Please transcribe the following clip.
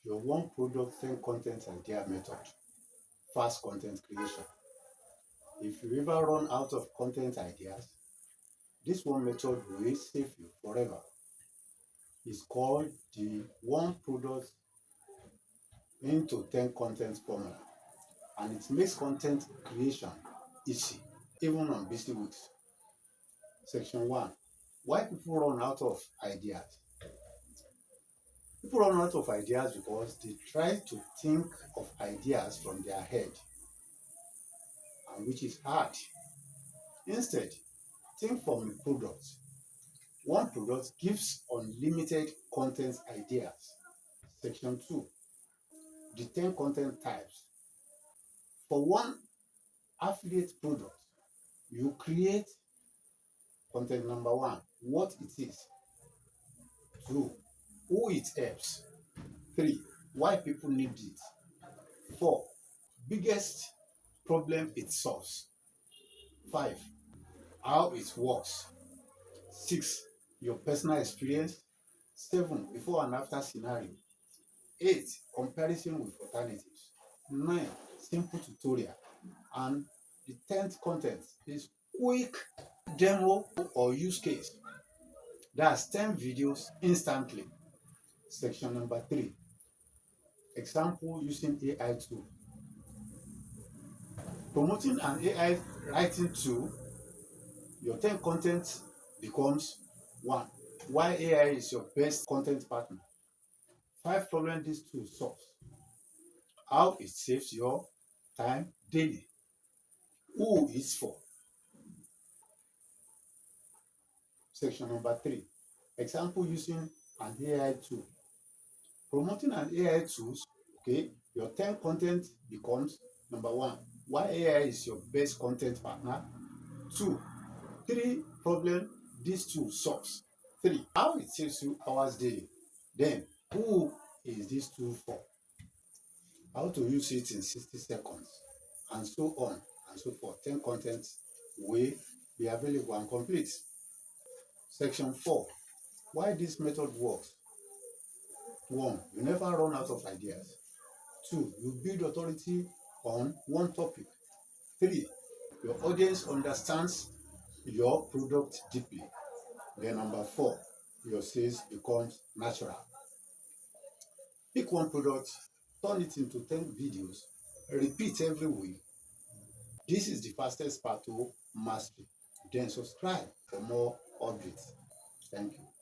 your one product 10 content idea method, fast content creation. If you ever run out of content ideas, this one method will save you forever. It's called the one product into 10 content formula, and it makes content creation easy, even on busy weeks. Section 1. Why people run out of ideas? People run out of ideas because they try to think of ideas from their head, and which is hard. Instead, think from a product. One product gives unlimited content ideas. Section 2. The 10 content types. For one affiliate product, you create content number 1, what it is. 2, who it helps. 3, why people need it. 4, biggest problem it solves. 5, how it works. 6, your personal experience. 7, before and after scenario. 8, comparison with alternatives. 9, simple tutorial. And the 10th content is quick demo or use case. That's 10 videos instantly. Section number 3, example using AI tool. Promoting an AI writing tool, your 10 content becomes 1, why AI is your best content partner. 5 problems this tool solves. How it saves your time daily. Who it's for. Section number 3, example using an AI tool. Promoting an AI tool, okay, your 10 content becomes number 1, why AI is your best content partner. 2, 3 problem this tool solves. 3, how it saves you hours daily. Then, who is this tool for? How to use it in 60 seconds, and so on and so forth. 10 content will be available and complete. Section 4, why this method works. 1, you never run out of ideas. 2, you build authority on one topic. 3, your audience understands your product deeply. Then number 4, your sales becomes natural. Pick one product, turn it into 10 videos, repeat every week. This is the fastest path to mastery. Then subscribe for more updates. Thank you.